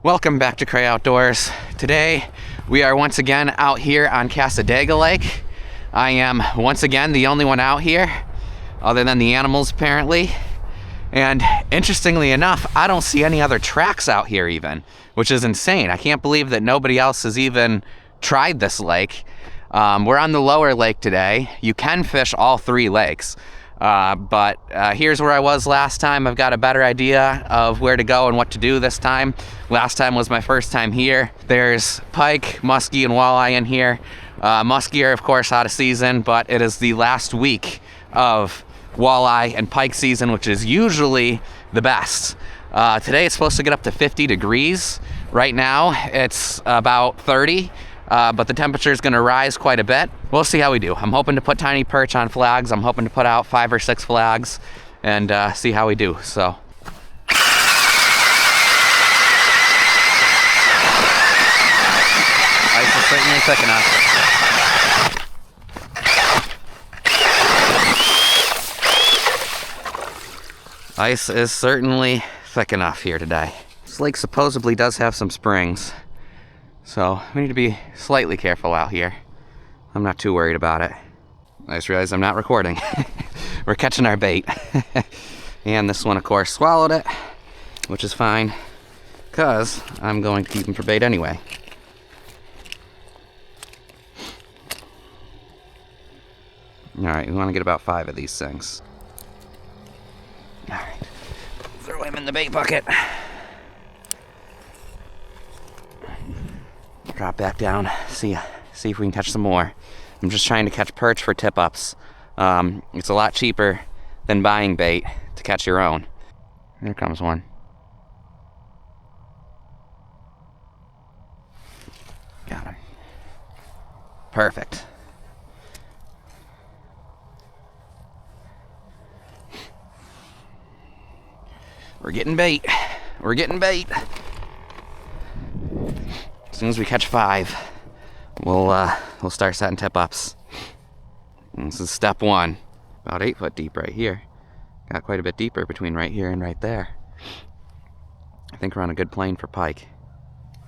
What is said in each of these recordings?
Welcome back to Cray Outdoors. Today we are once again out here on Cassadaga Lake. I am once again the only one out here, other than the animals apparently. And interestingly enough, I don't see any other tracks out here even, which is insane. I can't believe that nobody else has even tried this lake. We're on the lower lake today. You can fish all three lakes. But here's where I was last time. I've got a better idea of where to go and what to do this time. Last time was my first time here. There's pike, musky, and walleye in here. Musky are of course out of season, but it is the last week of walleye and pike season, which is usually the best. Today it's supposed to get up to 50 degrees. Right now it's about 30. But the temperature is going to rise quite a bit. We'll see how we do. I'm hoping to put tiny perch on flags. I'm hoping to put out 5 or 6 flags and see how we do. So. Ice is certainly thick enough. Ice is certainly thick enough here today. This lake supposedly does have some springs. So we need to be slightly careful out here. I'm not too worried about it. I just realized I'm not recording. We're catching our bait. And this one, of course, swallowed it, which is fine, because I'm going to keep him for bait anyway. Alright, we want to get about 5 of these things. Alright, throw him in the bait bucket. Drop back down, see if we can catch some more. I'm just trying to catch perch for tip-ups. It's a lot cheaper than buying bait to catch your own. Here comes one. Got him. Perfect. We're getting bait. We're getting bait. As soon as we catch 5, we'll start setting tip-ups. This is step 1. About 8 foot deep right here. Got quite a bit deeper between right here and right there. I think we're on a good plane for pike.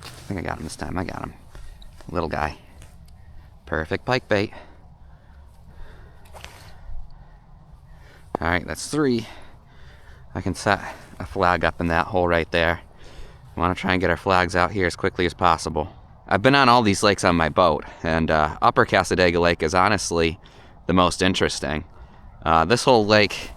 I think I got him this time. I got him. Little guy. Perfect pike bait. Alright, that's 3. I can set a flag up in that hole right there. We want to try and get our flags out here as quickly as possible. I've been on all these lakes on my boat, and Upper Cassadaga Lake is honestly the most interesting. This whole lake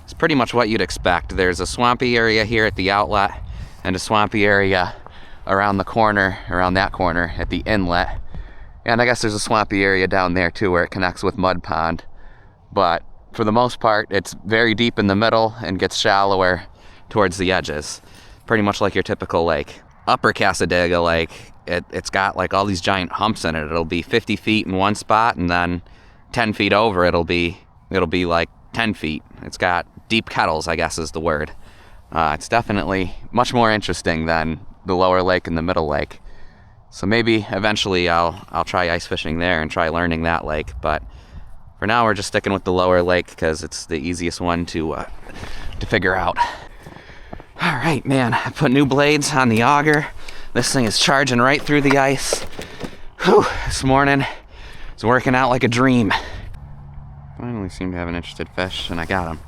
is pretty much what you'd expect. There's a swampy area here at the outlet, and a swampy area around the corner, around that corner at the inlet. And I guess there's a swampy area down there too where it connects with Mud Pond. But for the most part, it's very deep in the middle and gets shallower towards the edges. Pretty much like your typical lake. Upper Cassadaga Lake, it's got like all these giant humps in it. It'll be 50 feet in one spot, and then 10 feet over it'll be like 10 feet. It's got deep kettles, I guess is the word. It's definitely much more interesting than the lower lake and the middle lake. So maybe eventually I'll try ice fishing there and try learning that lake. But for now we're just sticking with the lower lake because it's the easiest one to figure out. All right, man, I put new blades on the auger. This thing is charging right through the ice. Whew, this morning it's working out like a dream. Finally seem to have an interested fish, and I got him.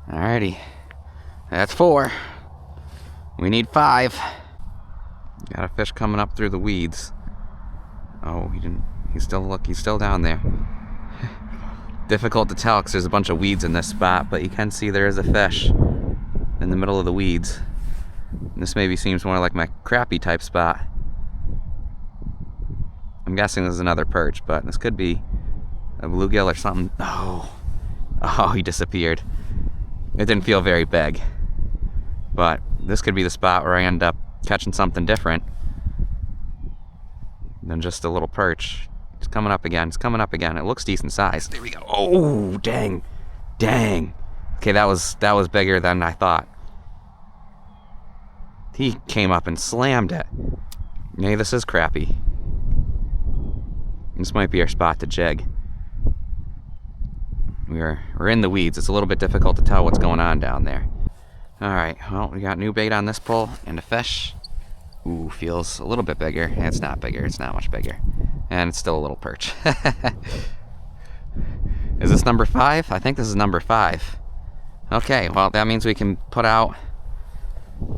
Alrighty, that's 4. We need 5. Got a fish coming up through the weeds. Oh, he's still down there. Difficult to tell because there's a bunch of weeds in this spot, but you can see there is a fish in the middle of the weeds. And this maybe seems more like my crappie type spot. I'm guessing this is another perch, but this could be a bluegill or something. Oh, he disappeared. It didn't feel very big, but this could be the spot where I end up catching something different than just a little perch. It's coming up again. It's coming up again. It looks decent size. There we go. Oh, dang. Okay, that was bigger than I thought. He came up and slammed it. Maybe this is crappie. This might be our spot to jig. We're in the weeds. It's a little bit difficult to tell what's going on down there. Alright, well, we got new bait on this pole and a fish. Ooh, feels a little bit bigger. It's not bigger, it's not much bigger. And it's still a little perch. Is this number 5? I think this is number 5. Okay, well, that means we can put out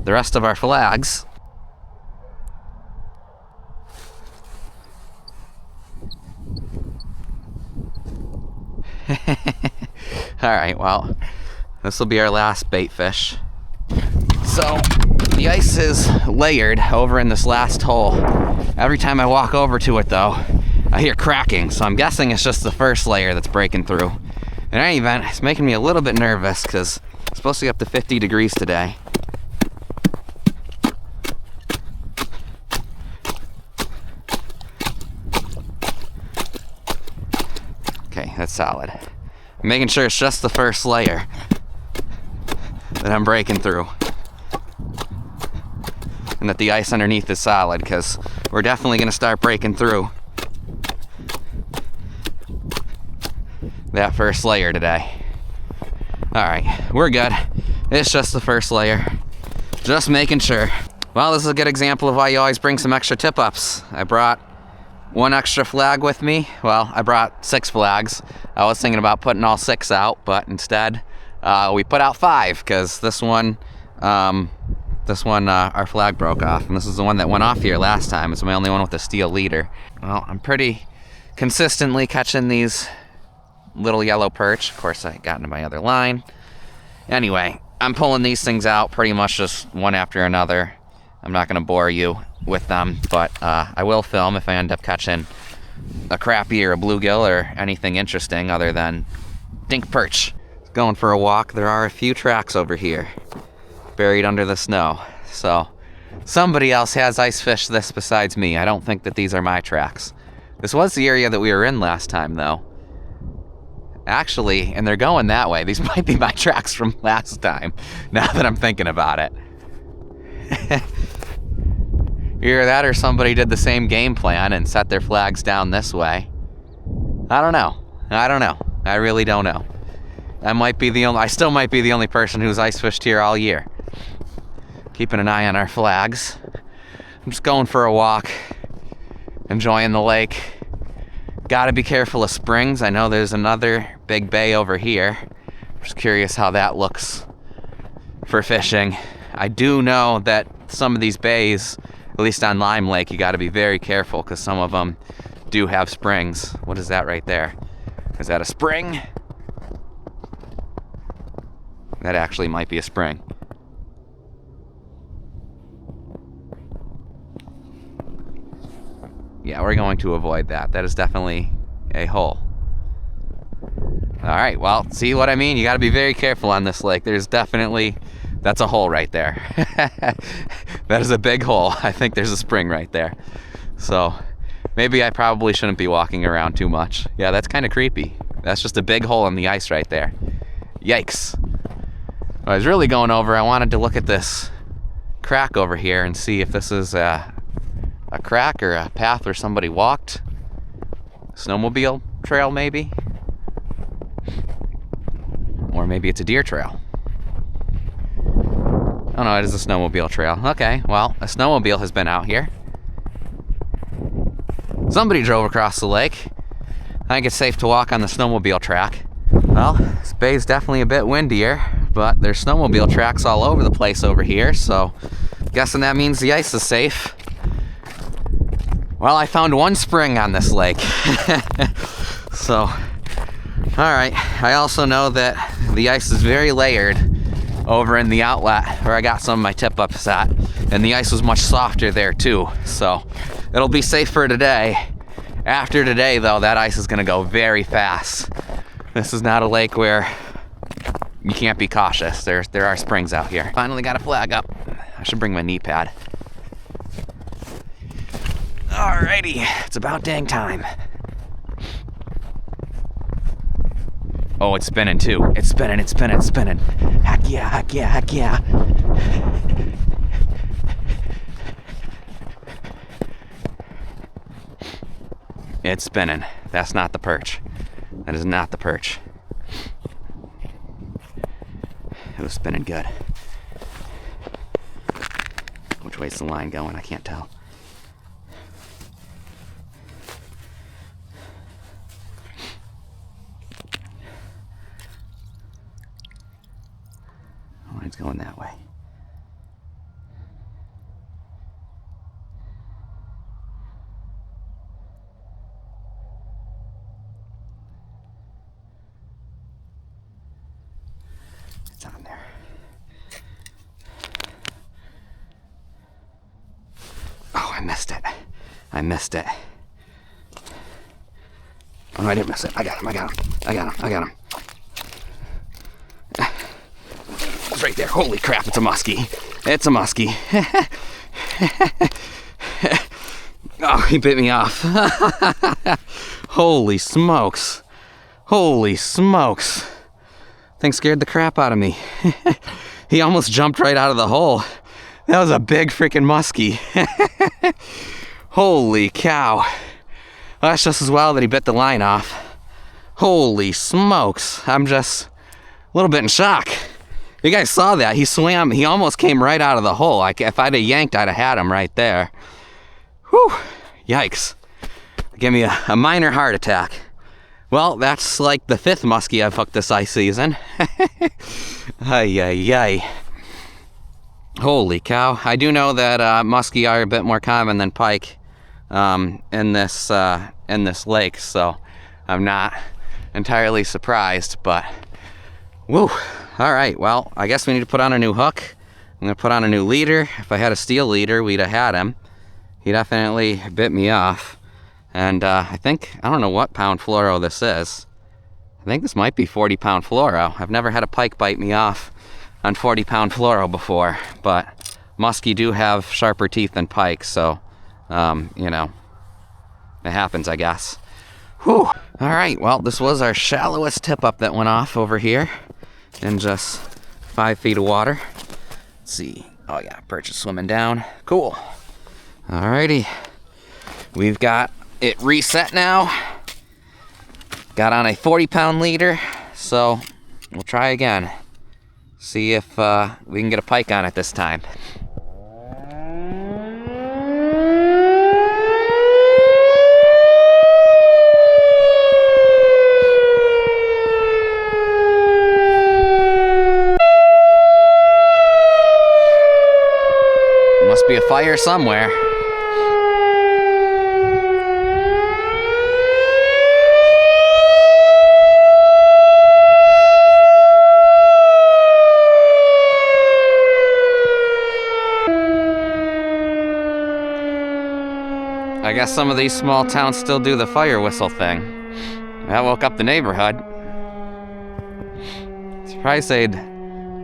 the rest of our flags. Alright, well, this will be our last bait fish. So, the ice is layered over in this last hole. Every time I walk over to it, though, I hear cracking, so I'm guessing it's just the first layer that's breaking through. In any event, it's making me a little bit nervous because it's supposed to be up to 50 degrees today. Okay, that's solid. I'm making sure it's just the first layer that I'm breaking through. And that the ice underneath is solid, because we're definitely going to start breaking through that first layer today. Alright, we're good. It's just the first layer. Just making sure. Well, this is a good example of why you always bring some extra tip-ups. I brought 1 extra flag with me. Well, I brought 6 flags. I was thinking about putting all 6 out, but instead we put out 5, because this one our flag broke off, and this is the one that went off here last time. It's my only one with a steel leader. Well, I'm pretty consistently catching these little yellow perch. Of course, I got into my other line. Anyway, I'm pulling these things out pretty much just one after another. I'm not going to bore you with them, but I will film if I end up catching a crappie or a bluegill or anything interesting other than dink perch. Going for a walk. There are a few tracks over here buried under the snow, so somebody else has ice fished this besides me. I don't think that these are my tracks. This was the area that we were in last time, though. Actually, and they're going that way. These might be my tracks from last time, now that I'm thinking about it. Either that or somebody did the same game plan and set their flags down this way. I don't know. I really don't know. I still might be the only person who's ice fished here all year. Keeping an eye on our flags. I'm just going for a walk, enjoying the lake. Gotta be careful of springs. I know there's another big bay over here. Just curious how that looks for fishing. I do know that some of these bays, at least on Lime Lake, you gotta be very careful because some of them do have springs. What is that right there? Is that a spring? That actually might be a spring. Yeah, we're going to avoid that. That is definitely a hole. Alright, well, see what I mean? You gotta be very careful on this lake. That's a hole right there. That is a big hole. I think there's a spring right there. So, maybe I probably shouldn't be walking around too much. Yeah, that's kind of creepy. That's just a big hole in the ice right there. Yikes. I was really going over, I wanted to look at this crack over here and see if this is a crack or a path where somebody walked. Snowmobile trail, maybe? Or maybe it's a deer trail. Oh no, it is a snowmobile trail. Okay, well, a snowmobile has been out here. Somebody drove across the lake. I think it's safe to walk on the snowmobile track. Well, this bay's definitely a bit windier, but there's snowmobile tracks all over the place over here, so guessing that means the ice is safe. Well, I found 1 spring on this lake. So, alright. I also know that the ice is very layered over in the outlet where I got some of my tip-ups at, and the ice was much softer there too, so it'll be safe for today. After today, though, that ice is going to go very fast. This is not a lake where you can't be cautious. There are springs out here. Finally got a flag up. I should bring my knee pad. Alrighty, it's about dang time. Oh, it's spinning too. It's spinning. Heck yeah. It's spinning. That's not the perch. That is not the perch. It was spinning good. Which way's the line going? I can't tell. The line's going that way. It's on there. Oh, I missed it. I missed it. Oh, no, I didn't miss it. I got him. I got him. I got him. I got him. It's right there. Holy crap, it's a muskie. It's a muskie. Oh, he bit me off. Holy smokes. Holy smokes. Thing scared the crap out of me. He almost jumped right out of the hole. That was a big freaking muskie. Holy cow. Well, that's just as well that he bit the line off. Holy smokes. I'm just a little bit in shock. You guys saw that. He swam. He almost came right out of the hole. If I'd have yanked, I'd have had him right there. Whew. Yikes. Give me a minor heart attack. Well, that's like the 5th muskie I've hooked this ice season. Ay, ay, ay. Holy cow. I do know that muskie are a bit more common than pike in this lake, so I'm not entirely surprised, but woo. All right, well, I guess we need to put on a new hook. I'm gonna put on a new leader. If I had a steel leader, we'd have had him. He definitely bit me off. And I don't know what pound fluoro this is. I think this might be 40-pound fluoro. I've never had a pike bite me off on 40-pound fluoro before, but muskie do have sharper teeth than pike, so, you know, it happens, I guess. Whew. All right, well, this was our shallowest tip-up that went off over here in just 5 feet of water. Let's see. Oh, yeah, perch is swimming down. Cool. All righty. We've got it reset now. Got on a 40-pound leader, so we'll try again. See if we can get a pike on it this time. Must be a fire somewhere. I guess some of these small towns still do the fire whistle thing. That woke up the neighborhood. Surprised they'd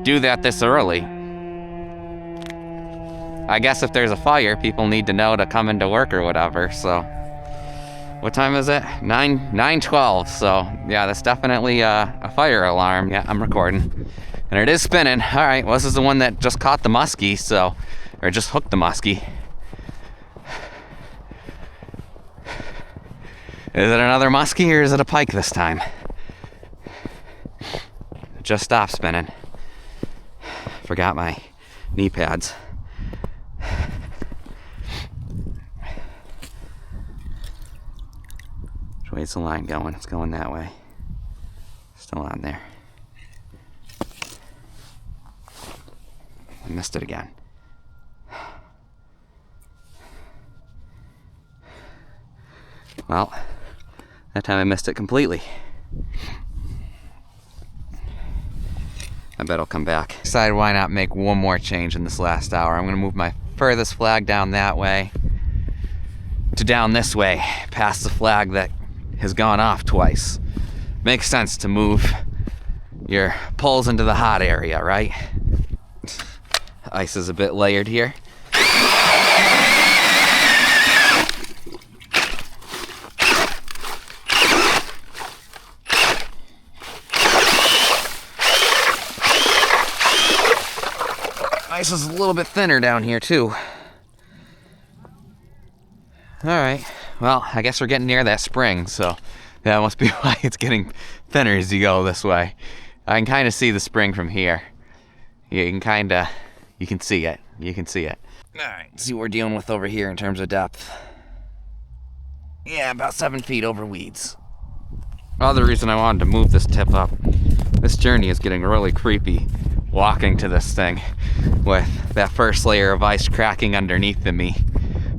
do that this early. I guess if there's a fire, people need to know to come into work or whatever, so. What time is it? 9:12, so yeah, that's definitely a fire alarm. Yeah, I'm recording. And it is spinning. All right, well, this is the one that just caught the muskie, so, or just hooked the muskie. Is it another muskie or is it a pike this time? It just stopped spinning. Forgot my knee pads. Which way's the line going? It's going that way. Still on there. I missed it again. Well, that time I missed it completely. I bet it'll come back. Decided why not make one more change in this last hour. I'm gonna move my furthest flag down that way to down this way, past the flag that has gone off twice. Makes sense to move your poles into the hot area, right? Ice is a bit layered here. Ice is a little bit thinner down here too. Alright, well, I guess we're getting near that spring, so that must be why it's getting thinner as you go this way. I can kind of see the spring from here. You You can see it. You can see it. All right, see what we're dealing with over here in terms of depth. Yeah, about 7 feet over weeds. Other reason I wanted to move this tip up, this journey is getting really creepy walking to this thing with that first layer of ice cracking underneath of me.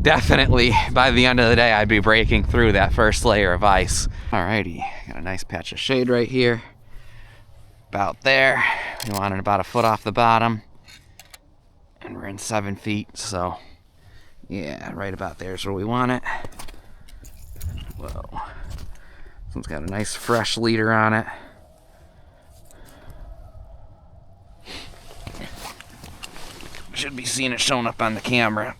Definitely, by the end of the day, I'd be breaking through that first layer of ice. Alrighty, got a nice patch of shade right here. About there. We wanted about a foot off the bottom. And we're in 7 feet, so yeah, right about there is where we want it. Whoa. This one's got a nice fresh leader on it. Should be seeing it showing up on the camera.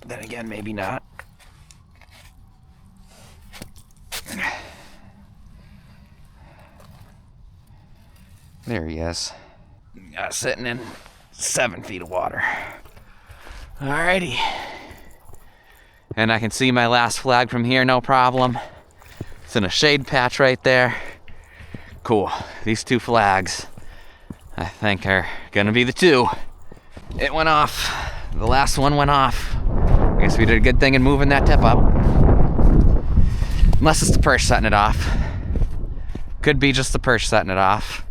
Then again, maybe not. There he is. Sitting in 7 feet of water. Alrighty. And I can see my last flag from here, no problem. It's in a shade patch right there. Cool. These 2 flags, I think, are gonna be the 2. It went off. The last one went off. I guess we did a good thing in moving that tip up. Unless it's the perch setting it off. Could be just the perch setting it off.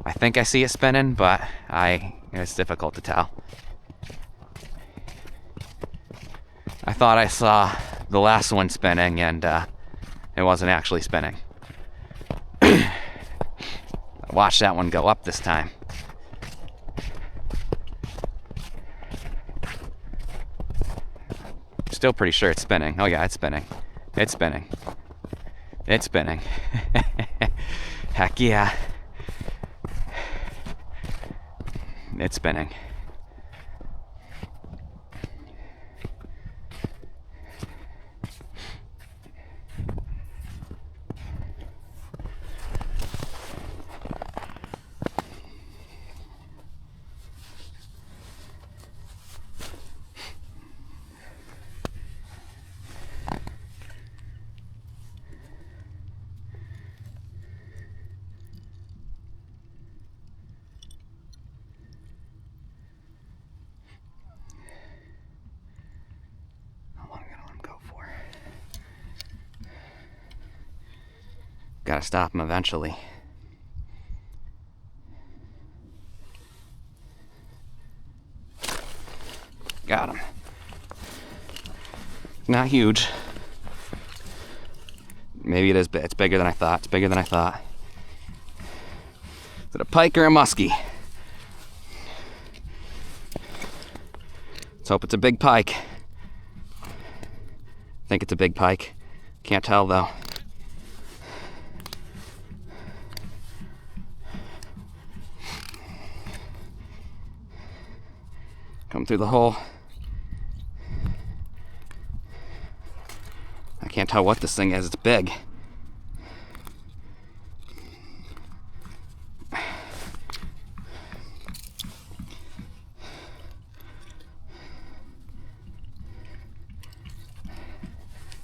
I think I see it spinning, but it's difficult to tell. I thought I saw the last one spinning, and it wasn't actually spinning. I watched that one go up this time. Still pretty sure it's spinning. Oh yeah, it's spinning. It's spinning. It's spinning. Heck yeah. It's spinning. Gotta stop him eventually. Got him. Not huge. Maybe it is. It's bigger than I thought. It's bigger than I thought. Is it a pike or a musky? Let's hope it's a big pike. I think it's a big pike. Can't tell though. Come through the hole. I can't tell what this thing is. It's big.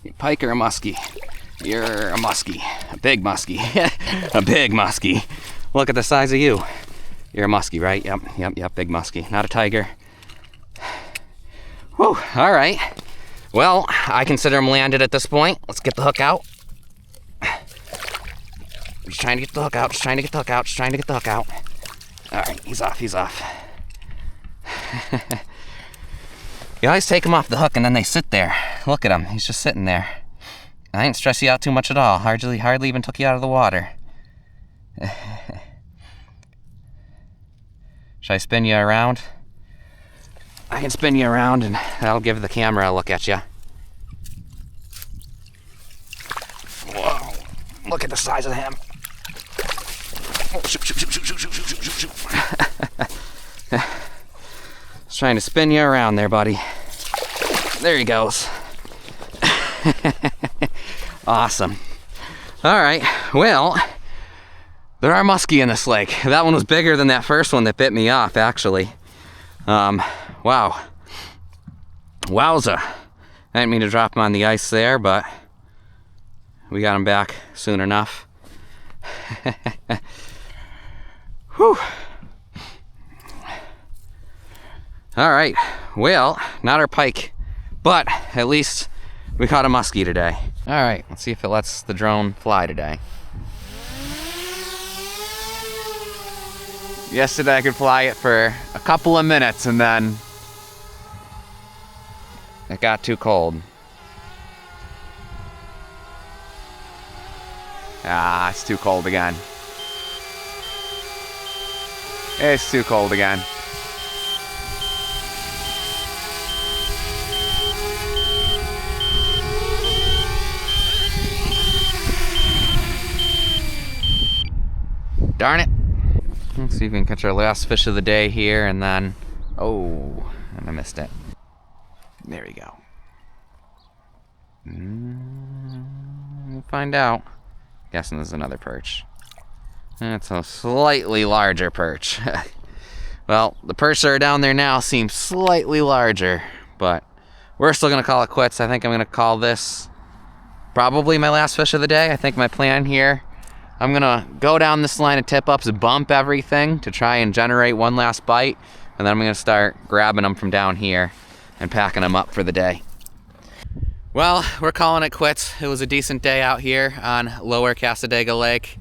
You pike or a musky? You're a musky. A big musky. A big musky. Look at the size of you. You're a musky, right? Yep, big musky. Not a tiger. Whew, all right. Well, I consider him landed at this point. Let's get the hook out. Just trying to get the hook out, just trying to get the hook out, just trying to get the hook out. All right, he's off, he's off. You always take him off the hook and then they sit there. Look at him, he's just sitting there. I didn't stress you out too much at all. Hardly even took you out of the water. Should I spin you around? I can spin you around and that'll give the camera a look at you. Whoa, look at the size of him. Oh, shoot. Just trying to spin you around there, buddy. There he goes. Awesome. All right, well, there are muskie in this lake. That one was bigger than that first one that bit me off, actually. Wow. Wowza. I didn't mean to drop him on the ice there, but we got him back soon enough. Whew. All right, well, not our pike, but at least we caught a muskie today. All right, let's see if it lets the drone fly today. Yesterday I could fly it for a couple of minutes and then it got too cold. Ah, it's too cold again. It's too cold again. Darn it. Let's see if we can catch our last fish of the day here and then, oh, and I missed it. There we go. We'll find out. Guessing there's another perch. It's a slightly larger perch. Well, the perch that are down there now seem slightly larger, but we're still gonna call it quits. I think I'm gonna call this probably my last fish of the day. I think my plan here, I'm gonna go down this line of tip-ups, bump everything to try and generate one last bite, and then I'm gonna start grabbing them from down here and packing them up for the day. Well, we're calling it quits. It was a decent day out here on lower Cassadaga Lake.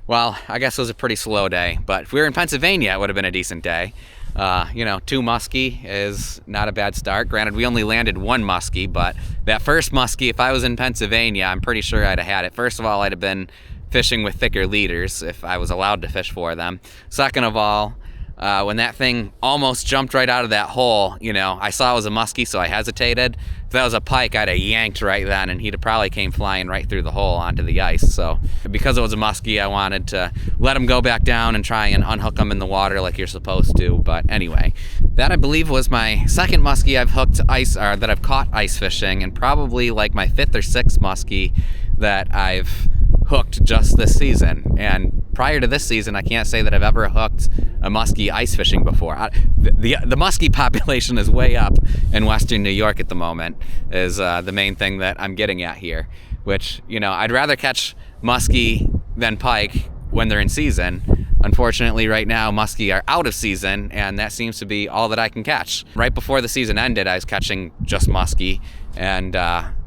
Well, I guess it was a pretty slow day, but if we were in Pennsylvania, it would have been a decent day. You know, 2 muskie is not a bad start. Granted, we only landed 1 muskie, but that first muskie, if I was in Pennsylvania, I'm pretty sure I'd have had it. First of all, I'd have been fishing with thicker leaders if I was allowed to fish for them. Second of all, when that thing almost jumped right out of that hole, you know, I saw it was a muskie, so I hesitated. If that was a pike, I'd have yanked right then, and he'd have probably came flying right through the hole onto the ice. So because it was a muskie, I wanted to let him go back down and try and unhook him in the water like you're supposed to. But anyway, that I believe was my second muskie I've hooked ice, or that I've caught ice fishing, and probably like my 5th or 6th muskie that I've hooked just this season. And prior to this season, I can't say that I've ever hooked a muskie ice fishing before. The muskie population is way up in western New York at the moment, is the main thing that I'm getting at here, which, you know, I'd rather catch muskie than pike when they're in season. Unfortunately, right now, muskie are out of season, and that seems to be all that I can catch. Right before the season ended, I was catching just muskie, and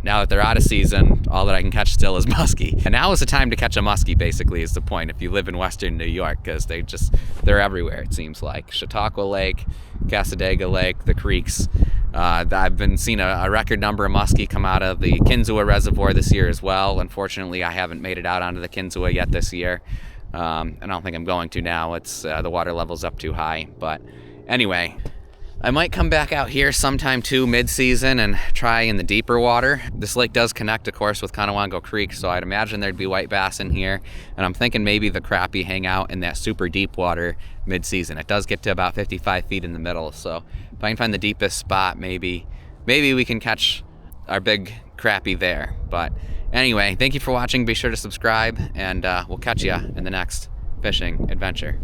now that they're out of season, all that I can catch still is muskie. And now is the time to catch a muskie, basically, is the point, if you live in western New York, because they're everywhere, it seems like. Chautauqua Lake, Cassadaga Lake, the creeks. I've been seeing a record number of muskie come out of the Kinzua Reservoir this year as well. Unfortunately, I haven't made it out onto the Kinzua yet this year. I don't think I'm going to now. It's the water level's up too high. But anyway, I might come back out here sometime too mid-season and try in the deeper water. This lake does connect, of course, with Conewango Creek, so I'd imagine there'd be white bass in here. And I'm thinking maybe the crappie hang out in that super deep water mid-season. It does get to about 55 feet in the middle, so if I can find the deepest spot, maybe we can catch our big crappie there. But anyway, thank you for watching. Be sure to subscribe, and we'll catch you in the next fishing adventure.